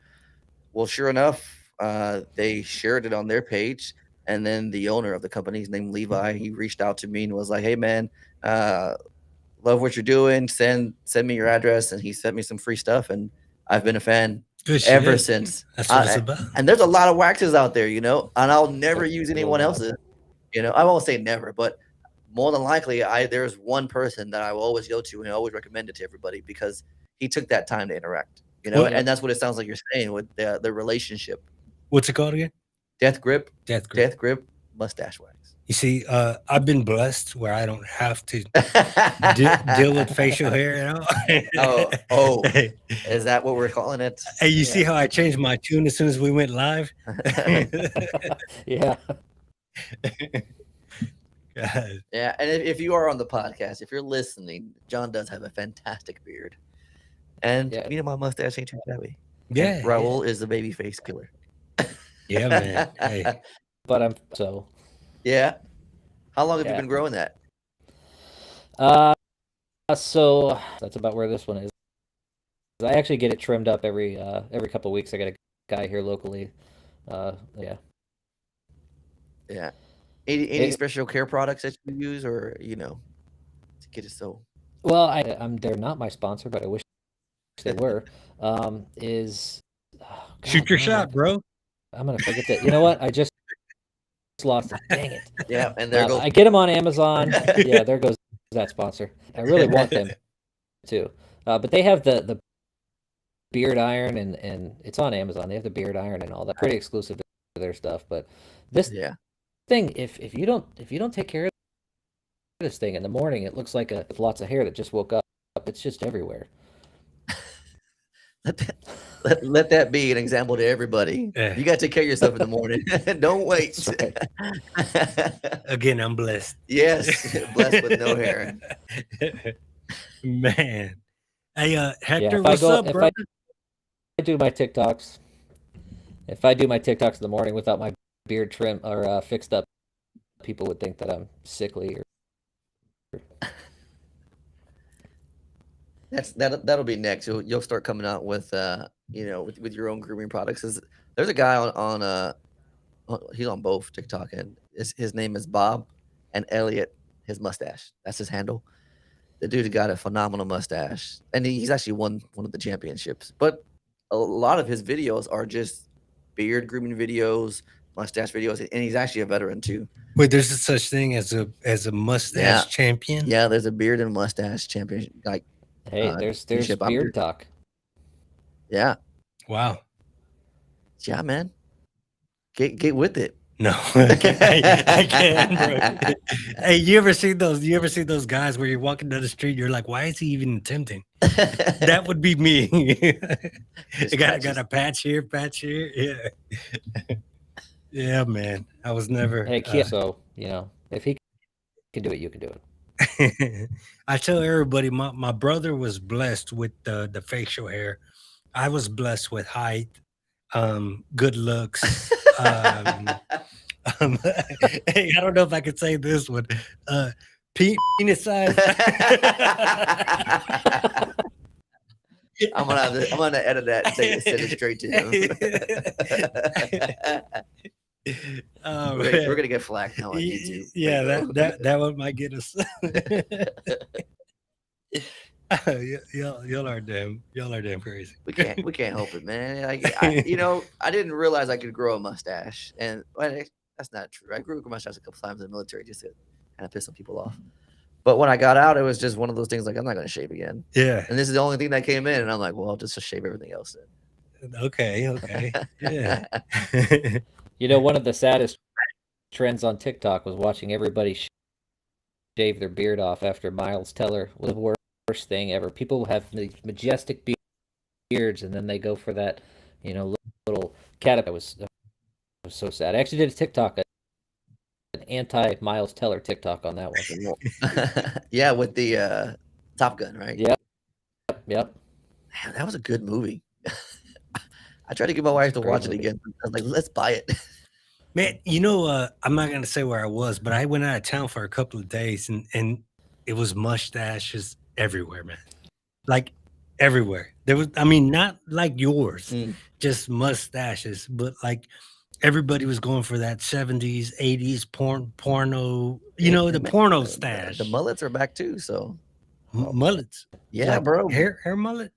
Well, sure enough, they shared it on their page, and then the owner of the company, his name Levi, he reached out to me and was like, hey man, love what you're doing, send me your address, and he sent me some free stuff, and I've been a fan ever since. That's what it's about. And there's a lot of waxes out there, and I'll never use anyone else's. I won't say never, but more than likely, there's one person that I will always go to and I always recommend it to everybody because he took that time to interact. And that's what it sounds like you're saying with the relationship. What's it called again? Death Grip Death Grip mustache wax. You see, I've been blessed where I don't have to deal with facial hair at all. Oh, Hey, is that what we're calling it? hey, you see how I changed my tune as soon as we went live? Yeah. God. Yeah, and if you are on the podcast, if you're listening, John does have a fantastic beard, and Yeah. my mustache ain't too shabby. Yeah, And Raul is the baby face killer. yeah, man. Hey, But I'm so. Yeah. How long have you Yeah. been growing that? So that's about where this one is. I actually get it trimmed up every couple of weeks. I got a guy here locally. Yeah. Yeah. Any It- special care products that you use, or to get it so? Well, they're not my sponsor, but I wish they were. Is oh, shoot God, your now shot, bro. I'm gonna forget that. You know what? I just lost it. Dang it. Yeah, and there goes. I get them on Amazon. Yeah, there goes that sponsor. I really want them too. But they have the beard iron and it's on Amazon. They have the beard iron and all that. Pretty exclusive to their stuff. But this Yeah. thing, if you don't take care of this thing in the morning, it looks like lots of hair that just woke up. It's just everywhere. Let that be an example to everybody. Yeah. You got to take care of yourself in the morning. Don't wait. That's right. Again, I'm blessed. Yes, blessed with no hair. Man. Hey, Hector, if what's up, if brother? I do my TikToks, if I do my TikToks in the morning without my beard trim or fixed up, people would think that I'm sickly. That'll be next. You'll start coming out with with your own grooming products. There's a guy on he's on both TikTok, and his name is Bob, and Elliot, his mustache. That's his handle. The dude got a phenomenal mustache, and he's actually won one of the championships. But a lot of his videos are just beard grooming videos, mustache videos, and he's actually a veteran too. Wait, there's such thing as a mustache champion? Yeah, there's a beard and mustache champion. Like, Hey, there's championship. beard talk. Yeah, Wow. yeah, man. Get with it. No, I can't, bro. Hey, you ever see those guys where you're walking down the street, you're like, why is he even attempting? That would be me. I got a patch here. Yeah. Yeah, man. I was never Hey, kid, so if he can do it, you can do it. I tell everybody my brother was blessed with the facial hair. I was blessed with height, good looks. Hey, I don't know if I could say this one. Penis size. I'm gonna edit that and send it straight to him. Oh, We're gonna get flagged now on YouTube. Yeah, that one might get us. Y'all are damn crazy. We can't help it, man. I didn't realize I could grow a mustache, and that's not true. I grew a mustache a couple times in the military just to kind of piss some people off. But when I got out, it was just one of those things like, I'm not going to shave again. Yeah. And this is the only thing that came in, and I'm like, well, I'll just shave everything else then. Okay. Yeah. One of the saddest trends on TikTok was watching everybody shave their beard off after Miles Teller was the worst thing ever. People have these majestic beards, and then they go for that, little cat. That was so sad. I actually did a TikTok, an anti-Miles Teller TikTok on that one. Yeah, with the Top Gun, right? Yep. Man, that was a good movie. I tried to get my wife to watch it again. I was like, let's buy it. Man, I'm not gonna say where I was, but I went out of town for a couple of days, and it was mustaches everywhere, man. Like everywhere. There was, not like yours, just mustaches, but like everybody was going for that 70s, 80s porno, the porno stash. The mullets are back too, so mullets. Yeah, like bro. Hair mullet?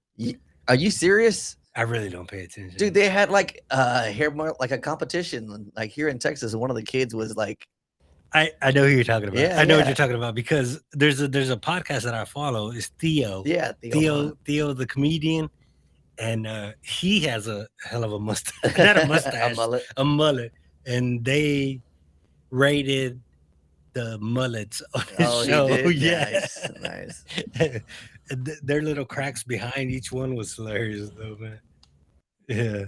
Are you serious? I really don't pay attention. Dude, they had like hair mullet, like a competition, like here in Texas, and one of the kids was like, I know who you're talking about. Yeah, I know what you're talking about because there's a podcast that I follow. It's Theo. Yeah, Theo the comedian, and he has a hell of a mustache. Not a mustache, a mullet. And they rated the mullets on his Oh, he show. did? Yeah. Nice. Their little cracks behind each one was hilarious, though, man. Yeah.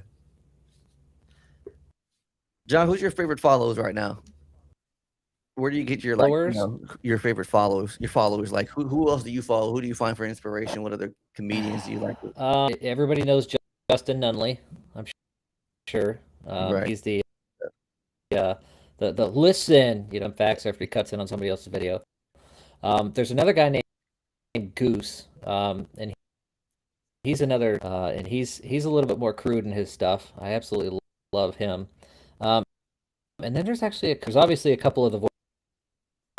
John, who's your favorite followers right now? Where do you get your Followers? your favorite followers? Your followers, like who else do you follow? Who do you find for inspiration? What other comedians do you like? Everybody knows Justin Nunley, I'm sure. Right. He's the listen, facts after he cuts in on somebody else's video. There's another guy named Goose, and he's another, and he's a little bit more crude in his stuff. I absolutely love him. And then there's obviously a couple of the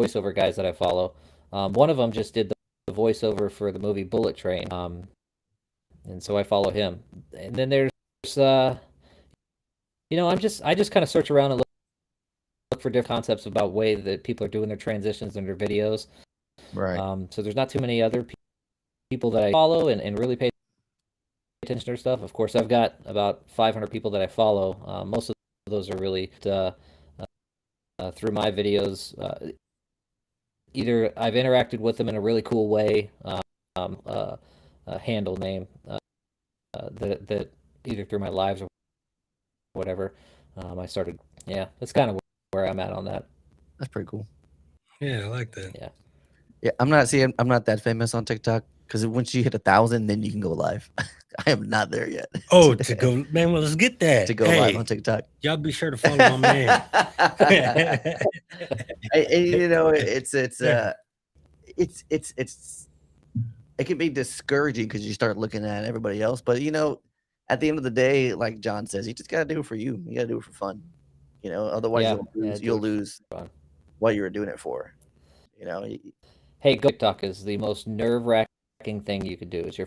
voiceover guys that I follow. One of them just did the voiceover for the movie Bullet Train, and so I follow him. And then there's, I just kind of search around and look for different concepts about way that people are doing their transitions in their videos. Right. So there's not too many other people that I follow and really pay attention to their stuff. Of course, I've got about 500 people that I follow. Most of those are really through my videos. Either I've interacted with them in a really cool way, a handle name that either through my lives or whatever. I started. Yeah, that's kind of where I'm at on that. That's pretty cool. Yeah, I like that. Yeah. Yeah, I'm not that famous on TikTok because once you hit 1,000, then you can go live. I am not there yet. Oh, to go, man. Well, let's get that. To go live on TikTok. Y'all be sure to follow my man. It can be discouraging because you start looking at everybody else. But at the end of the day, like John says, you just gotta do it for you. You gotta do it for fun. Otherwise you'll lose what you were doing it for. Hey, TikTok is the most nerve-wracking thing you could do. It's your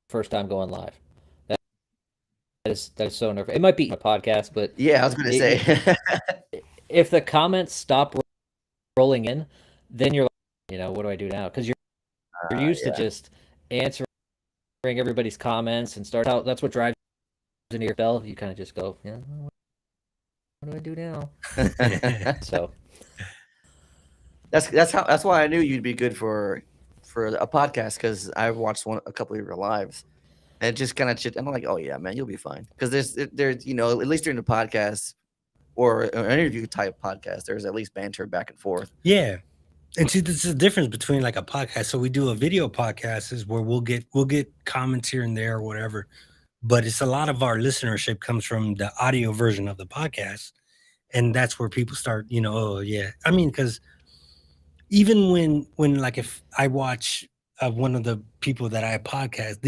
first time going live. That is so nerve. It might be a podcast, but yeah, I was gonna say, if the comments stop rolling in, then you're like, what do I do now? Because you're used to just answering everybody's comments and start out. That's what drives into your bell. You kind of just go, what do I do now? So that's why I knew you'd be good for a podcast because I watched a couple of your lives and just kind of I'm like, oh yeah, man, you'll be fine because there's at least during the podcast or an interview type podcast, there's at least banter back and forth. Yeah. And see, this is the difference between like a podcast. So we do a video podcast is where we'll get comments here and there or whatever, but it's a lot of our listenership comes from the audio version of the podcast, and that's where people start, oh yeah. I mean, because even when like if I watch one of the people that I podcast,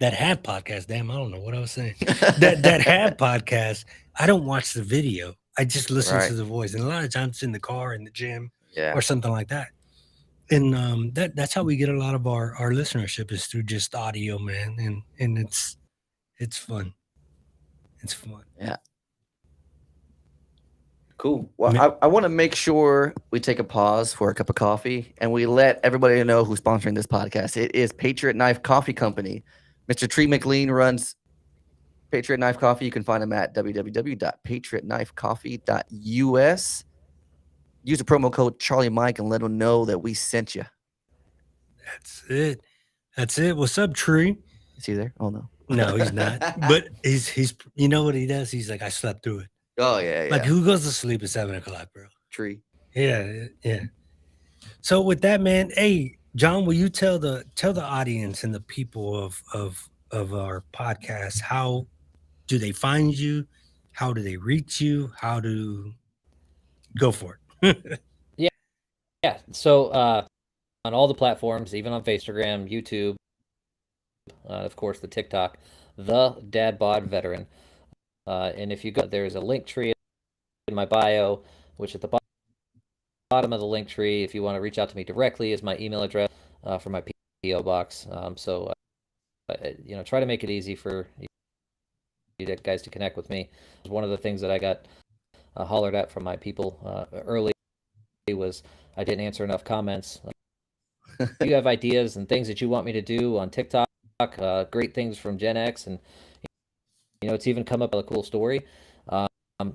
that have podcasts, damn, I don't know what I was saying, that have podcasts, I don't watch the video. I just listen to the voice, and a lot of times it's in the car, in the gym. Yeah. Or something like that. And that's how we get a lot of our listenership is through just audio, man. And it's fun. It's fun. Yeah. Cool. Well, I want to make sure we take a pause for a cup of coffee and we let everybody know who's sponsoring this podcast. It is Patriot Knife Coffee Company. Mr. Tree McLean runs Patriot Knife Coffee. You can find him at www.patriotknifecoffee.us. Use the promo code Charlie Mike and let them know that we sent you. That's it. What's up, Tree? Is he there? Oh no. No, he's not. But he's you know what he does? He's like, I slept through it. Oh yeah. Like who goes to sleep at 7 o'clock, bro? Tree. Yeah. So with that, man, hey, John, will you tell the audience and the people of our podcast, how do they find you? How do they reach you? How to go for it? Yeah. So on all the platforms, even on Instagram, YouTube, of course, the TikTok, TheDadbodVeteran. And if you go, there's a link tree in my bio, which at the bottom of the link tree, if you want to reach out to me directly, is my email address for my PO box. So try to make it easy for you guys to connect with me. One of the things that I got hollered at from my people early was I didn't answer enough comments. You have ideas and things that you want me to do on TikTok, great things from Gen X, and it's even come up with a cool story.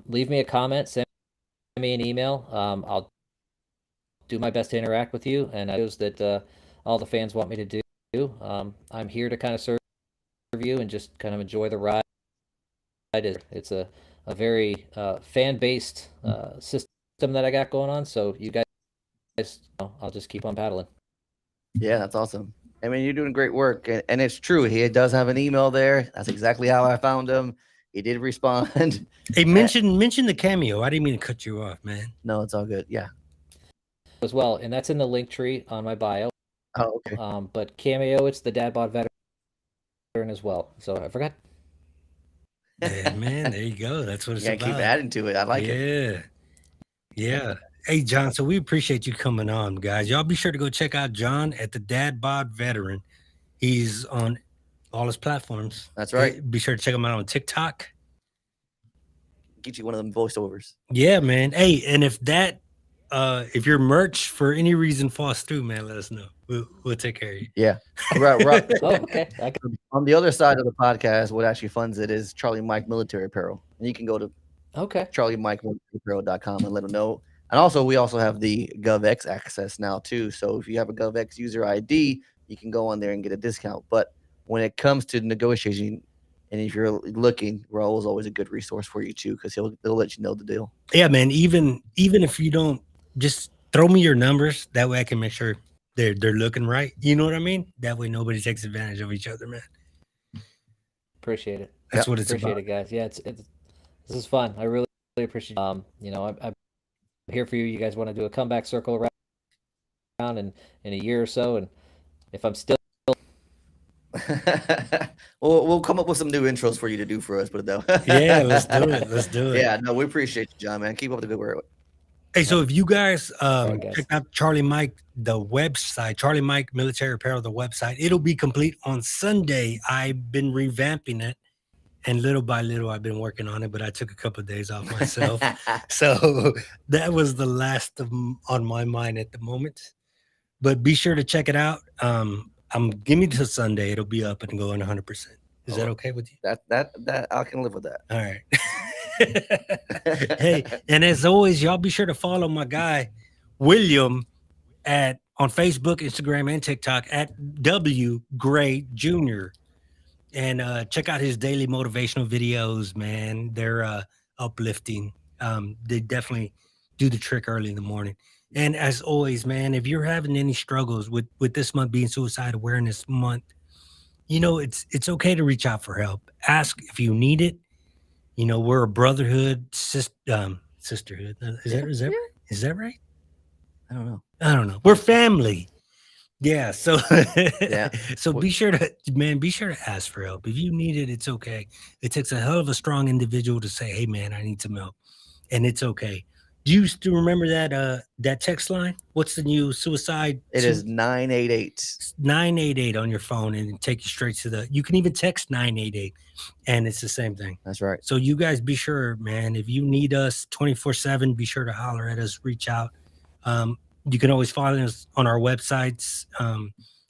Leave me a comment, send me an email. I'll do my best to interact with you, and I knows that all the fans want me to do. I'm here to kind of serve you and just kind of enjoy the ride. It's a very fan-based system that I got going on. So you guys, I'll just keep on paddling. Yeah, that's awesome. I mean, you're doing great work, and it's true. He does have an email there. That's exactly how I found him. He did respond. Hey, mention the cameo. I didn't mean to cut you off, man. No, it's all good. Yeah. As well, and that's in the link tree on my bio. Oh, okay. But Cameo, it's the TheDadbodVeteran as well. So I forgot. Yeah, man, there you go. That's what it's You about. gotta keep adding to it. I like it. Yeah. Hey, John, so we appreciate you coming on, guys. Y'all be sure to go check out John at the TheDadbodVeteran. He's on all his platforms. That's right. Be sure to check him out on TikTok. Get you one of them voiceovers. Yeah, man. Hey, and if your merch for any reason falls through, man, let us know. We'll take care of you. Yeah. Right. Oh, okay. On the other side of the podcast, what actually funds it is Charlie Mike Military Apparel. And you can go to charliemikemilitaryapparel.com and let them know. And also, we also have the GovX access now, too. So if you have a GovX user ID, you can go on there and get a discount. But when it comes to negotiating, and if you're looking, Raul's always a good resource for you, too, because they'll let you know the deal. Yeah, man. Even if you don't, just throw me your numbers. That way I can make sure they're looking right. You know what I mean? That way nobody takes advantage of each other, man. Appreciate it. That's what it's appreciate about. it, guys. Yeah, it's this is fun. I really appreciate. I'm here for you. You guys want to do a comeback circle around in a year or so, and if I'm still, we'll come up with some new intros for you to do for us. Put it that way. Yeah, let's do it. Yeah, no, we appreciate you, John, man. Keep up the good work. Hey, so if you guys Right, guys. check out Charlie Mike, the website, Charlie Mike Military Apparel, the website, it'll be complete on Sunday. I've been revamping it, and little by little, I've been working on it, but I took a couple of days off myself. So that was the last on my mind at the moment. But be sure to check it out. Give me till Sunday. It'll be up and going 100%. Is that okay with you? That I can live with that. All right. Hey, and as always, y'all be sure to follow my guy William on Facebook, Instagram, and TikTok at W Gray Jr. And check out his daily motivational videos, man. They're uplifting. They definitely do the trick early in the morning. And as always, man, if you're having any struggles with this month being Suicide Awareness Month, it's okay to reach out for help. Ask if you need it. We're a brotherhood, sisterhood. Is that right? I don't know. We're family. Yeah. So Yeah. So be sure to ask for help. If you need it, it's okay. It takes a hell of a strong individual to say, "Hey, man, I need some help," and it's okay. Do you still remember that text line? What's the new suicide? It is 988. 988 on your phone, and it take you straight to you can even text 988, and it's the same thing. That's right. So you guys be sure, man, if you need us 24/7, be sure to holler at us, reach out. You can always follow us on our websites.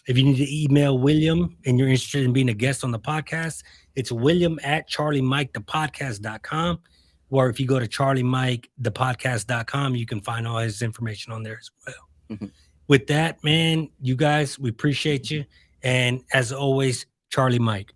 If you need to email William and you're interested in being a guest on the podcast, it's william@charliemikethepodcast.com. Or if you go to charliemikethepodcast.com, you can find all his information on there as well. Mm-hmm. With that, man, you guys, we appreciate you. And as always, Charlie Mike.